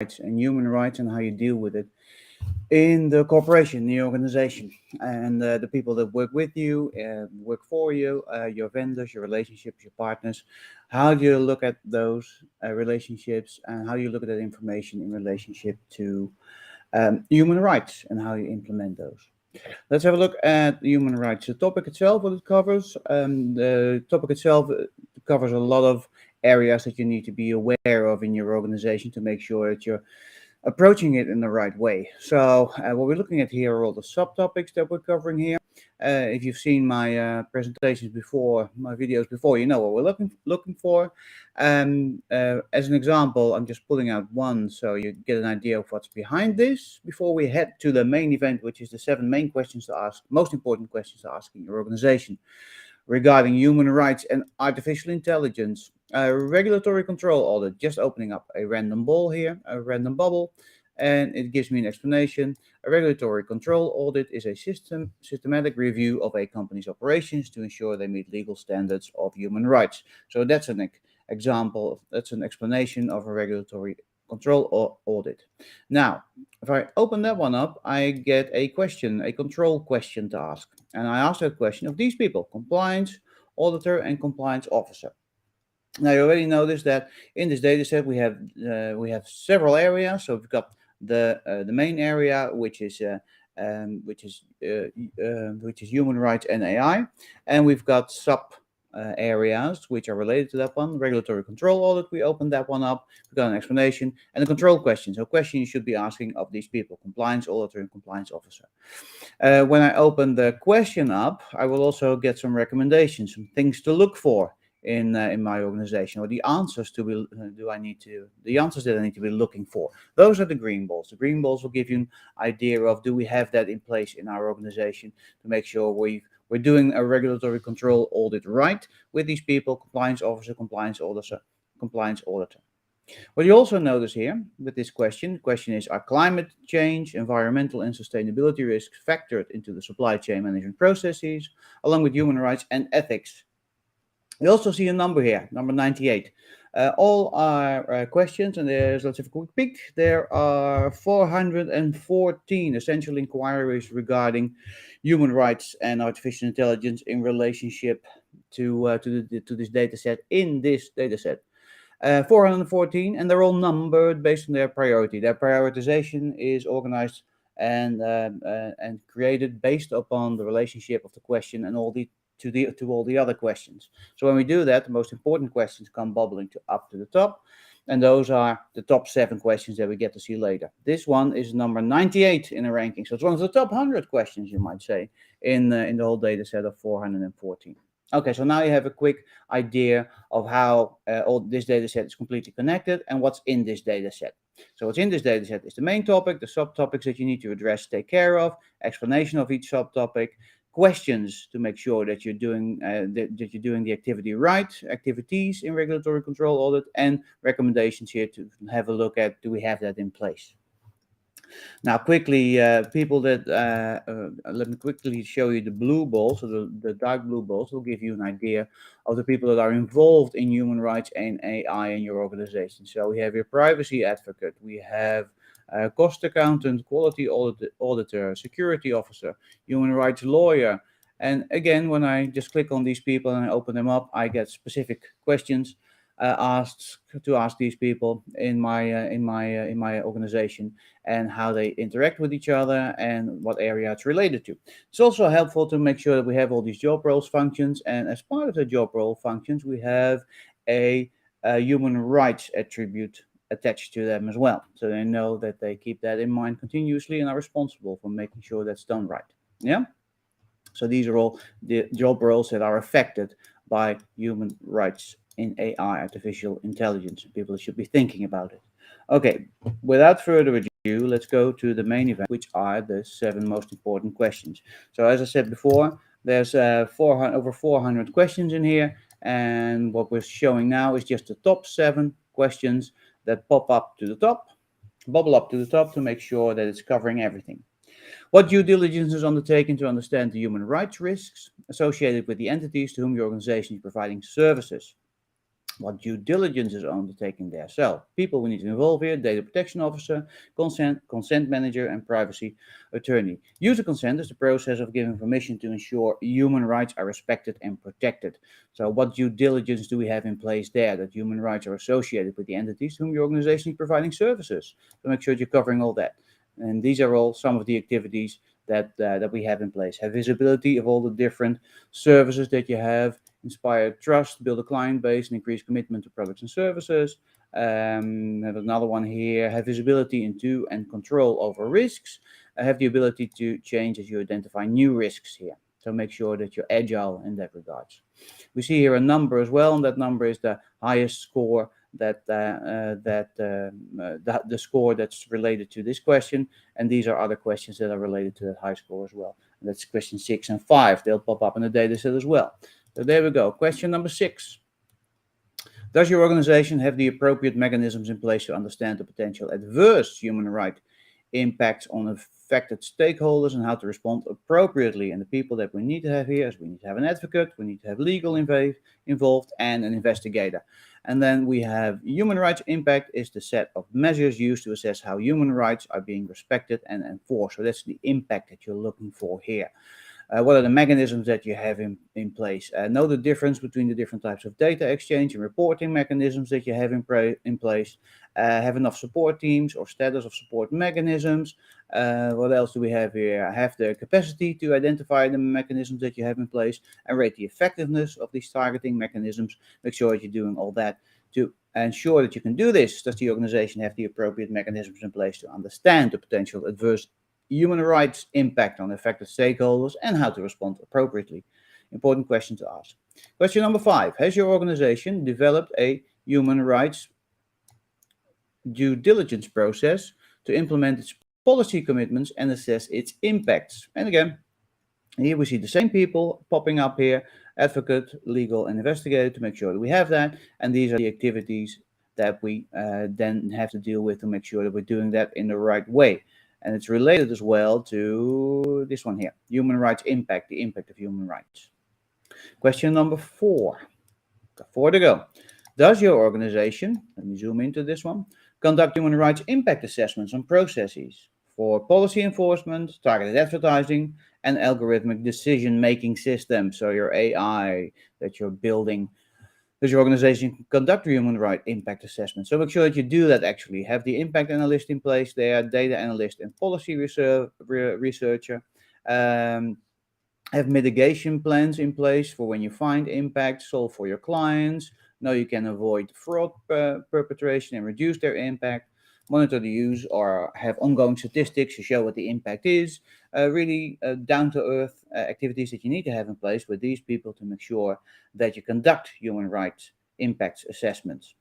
and human rights and how you deal with it in the corporation, the organization, and the people that work with you, work for you, your vendors, your relationships, your partners. How do you look at those relationships, and how do you look at that information in relationship to human rights, and how you implement those? Let's have a look at human rights. The topic itself, what it covers. The topic itself covers a lot of areas that you need to be aware of in your organization to make sure that you're approaching it in the right way. So what we're looking at here are all the subtopics that we're covering here. If you've seen my presentations before, my videos before, you know what we're looking for. As an example, I'm just pulling out one so you get an idea of what's behind this before we head to the main event, which is the 7 main questions to ask, most important questions to ask in your organization regarding human rights and artificial intelligence. Regulatory control audit, just opening up a random ball here, a random bubble, and it gives me an explanation. A regulatory control audit is a systematic review of a company's operations to ensure they meet legal standards of human rights. So that's an example, that's an explanation of a regulatory control audit. Now, if I open that one up, I get a question, a control question to ask. And I ask that question of these people: compliance auditor and compliance officer. Now you already noticed that in this data set we have several areas. So we've got the main area, which is human rights and AI, and we've got sub areas which are related to that one. Regulatory control audit, we opened that one up. We've got an explanation and a control question. So question you should be asking of these people: compliance auditor and compliance officer. When I open the question up, I will also get some recommendations, some things to look for in my organization, or the answers to be the answers that I need to be looking for. Those are the green balls. The green balls will give you an idea of, do we have that in place in our organization to make sure we're doing a regulatory control audit right with these people: compliance officer, compliance auditor, compliance auditor. What you also notice here with this question, the question is: are climate change, environmental and sustainability risks factored into the supply chain management processes, along with human rights and ethics? We also see a number here, number 98. All our questions, and let's have a quick peek. There are 414 essential inquiries regarding human rights and artificial intelligence in relationship to this data set, in this data set. 414, and they're all numbered based on their priority. Their prioritization is organized and created based upon the relationship of the question and all the to all the other questions. So when we do that, the most important questions come bubbling up to the top, and those are the top 7 questions that we get to see later. This one is number 98 in the ranking, so it's one of the top 100 questions, you might say, in the whole data set of 414. Okay, so now you have a quick idea of how all this data set is completely connected and what's in this data set. So what's in this data set is the main topic, the subtopics that you need to address, take care of, explanation of each subtopic, questions to make sure that you're doing the activity right, activities in regulatory control audit, and recommendations here to have a look at, do we have that in place? Now, quickly, people that let me quickly show you the blue balls. So the dark blue balls will give you an idea of the people that are involved in human rights and AI in your organization. So we have your privacy advocate, we have cost accountant, quality auditor, security officer, human rights lawyer. And again, when I just click on these people and I open them up, I get specific questions asked to ask these people in my organization, and how they interact with each other and what area it's related to. It's also helpful to make sure that we have all these job roles functions, and as part of the job role functions, we have a human rights attribute attached to them as well, so they know that they keep that in mind continuously and are responsible for making sure that's done right. Yeah. So these are all the job roles that are affected by human rights in AI, artificial intelligence. People should be thinking about it. Okay, without further ado, let's go to the main event, which are the 7 most important questions. So as I said before, there's over 400 questions in here, and what we're showing now is just the top 7 questions that bubble up to the top to make sure that it's covering everything. What due diligence is undertaken to understand the human rights risks associated with the entities to whom your organization is providing services? What due diligence is undertaken there. So, people we need to involve here: data protection officer, consent manager, and privacy attorney. User consent is the process of giving permission to ensure human rights are respected and protected. So, what due diligence do we have in place there? That human rights are associated with the entities to whom your organization is providing services. So, make sure you're covering all that. And these are all some of the activities that we have in place. Have visibility of all the different services that you have, inspire trust, build a client base, and increase commitment to products and services. Have another one here: have visibility into and control over risks. Have the ability to change as you identify new risks here. So make sure that you're agile in that regards. We see here a number as well, and that number is the highest score the score that's related to this question, and these are other questions that are related to that high score as well. And that's question 6 and 5. They'll pop up in the data set as well. So there we go. Question number 6. Does your organization have the appropriate mechanisms in place to understand the potential adverse human rights impacts on affected stakeholders and how to respond appropriately? And the people that we need to have here is we need to have an advocate, we need to have legal involved, and an investigator. And then we have human rights impact is the set of measures used to assess how human rights are being respected and enforced. So that's the impact that you're looking for here. What are the mechanisms that you have in place? Know the difference between the different types of data exchange and reporting mechanisms that you have in place. Have enough support teams or status of support mechanisms. What else do we have here? Have the capacity to identify the mechanisms that you have in place and rate the effectiveness of these targeting mechanisms. Make sure that you're doing all that to ensure that you can do this. Does the organization have the appropriate mechanisms in place to understand the potential adverse human rights impact on affected stakeholders and how to respond appropriately? Important question to ask. Question number 5. Has your organization developed a human rights due diligence process to implement its policy commitments and assess its impacts? And again, here we see the same people popping up here: advocate, legal, and investigator, to make sure that we have that. And these are the activities that we then have to deal with to make sure that we're doing that in the right way. And it's related as well to this one here: human rights impact, the impact of human rights. Question number 4. Got 4 to go. Does your organization, let me zoom into this one, conduct human rights impact assessments on processes for policy enforcement, targeted advertising, and algorithmic decision-making systems? So your AI that you're building, does your organization conduct human rights impact assessment? So make sure that you do that actually. Have the impact analyst in place there, data analyst and policy researcher. Have mitigation plans in place for when you find impact, solve for your clients. Know you can avoid fraud perpetration and reduce their impact. Monitor the use or have ongoing statistics to show what the impact is. Really down-to-earth activities that you need to have in place with these people to make sure that you conduct human rights impact assessments.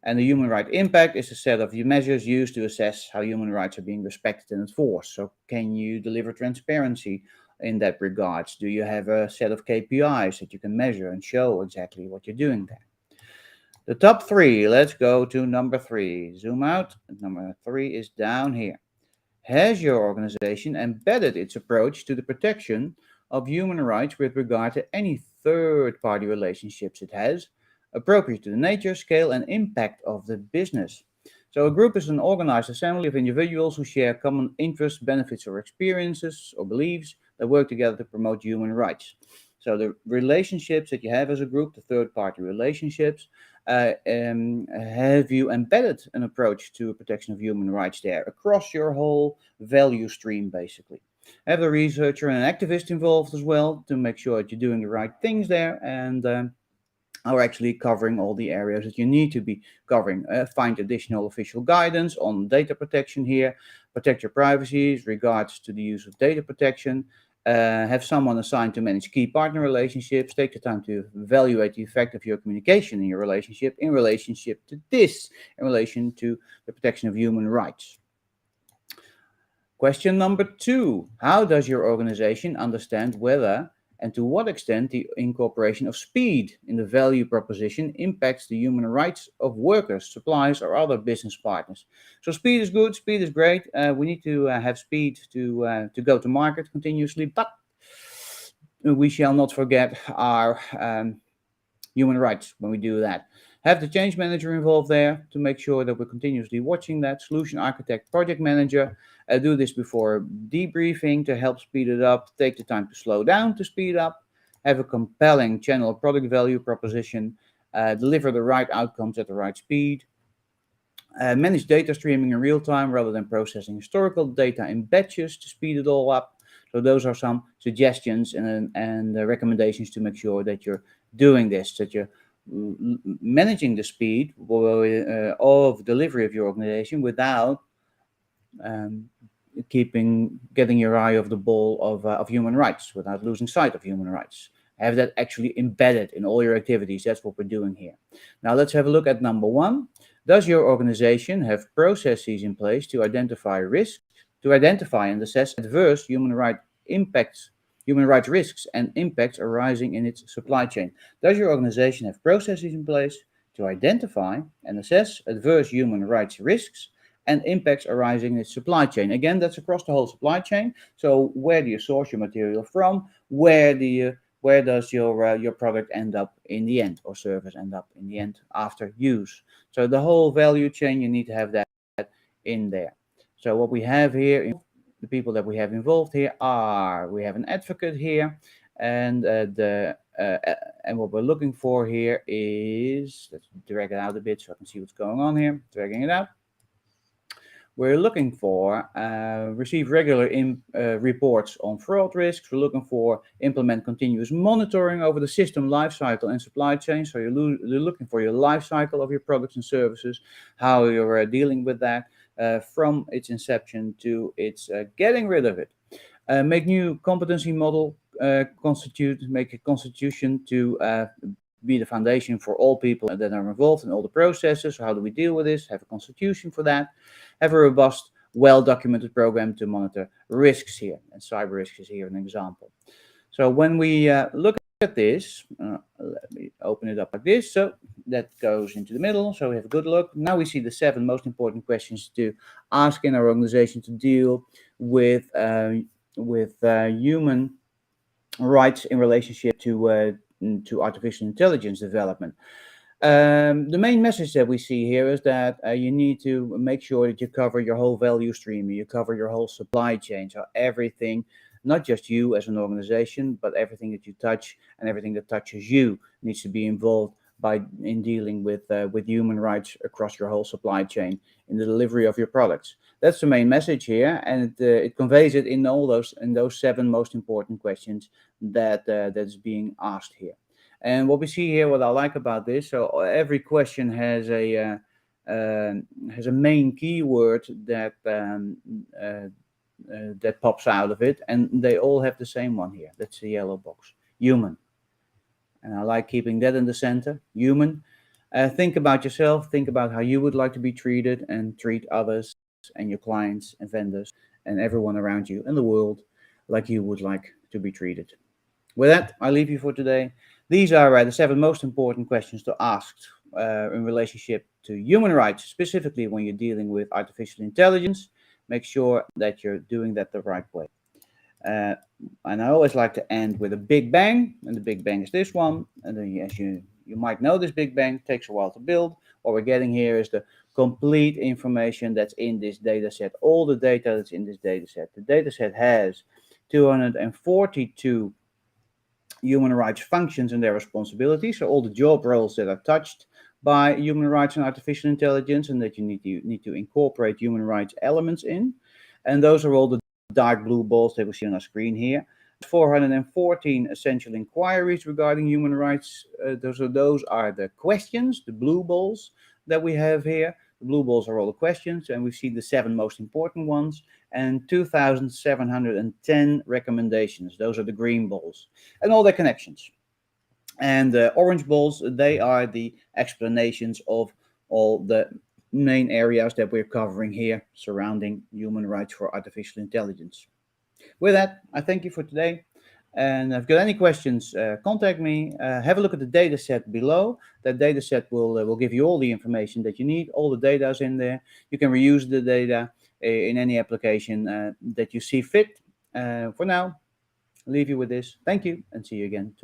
And the human rights impact is a set of measures used to assess how human rights are being respected and enforced. So can you deliver transparency in that regards? Do you have a set of KPIs that you can measure and show exactly what you're doing there? The top 3, let's go to number 3. Zoom out. Number 3 is down here. Has your organization embedded its approach to the protection of human rights with regard to any third-party relationships it has, appropriate to the nature, scale, and impact of the business? So a group is an organized assembly of individuals who share common interests, benefits, or experiences or beliefs that work together to promote human rights. So the relationships that you have as a group, the third-party relationships, have you embedded an approach to protection of human rights there across your whole value stream, basically? Have a researcher and an activist involved as well to make sure that you're doing the right things there and are actually covering all the areas that you need to be covering. Find additional official guidance on data protection here. Protect your privacy regards to the use of data protection. Have someone assigned to manage key partner relationships. Take the time to evaluate the effect of your communication in your relationship in relationship to this, in relation to the protection of human rights. Question number 2. How does your organization understand whether and to what extent the incorporation of speed in the value proposition impacts the human rights of workers, suppliers, or other business partners? So speed is good, speed is great. We need to have speed to go to market continuously, but we shall not forget our human rights when we do that. Have the change manager involved there to make sure that we're continuously watching that. Solution architect, project manager, do this before debriefing to help speed it up. Take the time to slow down to speed up. Have a compelling channel product value proposition. Deliver the right outcomes at the right speed. Manage data streaming in real time rather than processing historical data in batches to speed it all up. So those are some suggestions and recommendations to make sure that you're doing this, that you're managing the speed of delivery of your organization without um, getting your eye off the ball of human rights, without losing sight of human rights. Have that actually embedded in all your activities. That's what we're doing here. Now let's have a look at number one. Does your organization have processes in place to identify risks, to identify and assess adverse human rights risks and impacts arising in its supply chain? Does your organization have processes in place to identify and assess adverse human rights risks and impacts arising in its supply chain? Again, that's across the whole supply chain. So where do you source your material from? Where does your product end up in the end, or service end up in the end after use? So the whole value chain, you need to have that in there. So what we have here, the people that we have involved here are, we have an advocate here, and and what we're looking for here is, let's drag it out a bit so I can see what's going on here. Dragging it out. We're looking for receive regular reports on fraud risks. We're looking for implement continuous monitoring over the system lifecycle and supply chain. So you're looking for your lifecycle of your products and services, how you're dealing with that from its inception to its getting rid of it. Make new competency model make a constitution to be the foundation for all people that are involved in all the processes. So how do we deal with this? Have a constitution for that. Have a robust, well-documented program to monitor risks here. And cyber risk is here an example. So when we look at this, let me open it up like this. So that goes into the middle. So we have a good look. Now we see the 7 most important questions to ask in our organization to deal with human rights in relationship to artificial intelligence development. The main message that we see here is that you need to make sure that you cover your whole value stream, you cover your whole supply chain. So everything, not just you as an organization, but everything that you touch and everything that touches you needs to be involved in dealing with human rights across your whole supply chain in the delivery of your products. That's the main message here, and it conveys it in those 7 most important questions that's being asked here. And what we see here, what I like about this, so every question has a main keyword that pops out of it, and they all have the same one here. That's the yellow box, human. And I like keeping that in the center, human. Think about yourself, think about how you would like to be treated, and treat others and your clients and vendors and everyone around you in the world like you would like to be treated. With that, I leave you for today. These are the 7 most important questions to ask in relationship to human rights, specifically when you're dealing with artificial intelligence. Make sure that you're doing that the right way. And I always like to end with a big bang, and the big bang is this one. And then, as you might know, this big bang takes a while to build. What we're getting here is the complete information that's in this data set, all the data that's in this data set. The data set has 242 human rights functions and their responsibilities, so all the job roles that are touched by human rights and artificial intelligence, and that you need to incorporate human rights elements in. And those are all the dark blue balls that we see on our screen here. 414 essential inquiries regarding human rights. Those are the questions, the blue balls that we have here. The blue balls are all the questions, and we see the 7 most important ones, and 2,710 recommendations. Those are the green balls, and all their connections. And the orange balls, they are the explanations of all the main areas that we're covering here surrounding human rights for artificial intelligence. With that, I thank you for today. And if you've got any questions, contact me. Have a look at the data set below. That data set will give you all the information that you need. All the data is in there. You can reuse the data in any application that you see fit. For now, I'll leave you with this. Thank you, and see you again tomorrow.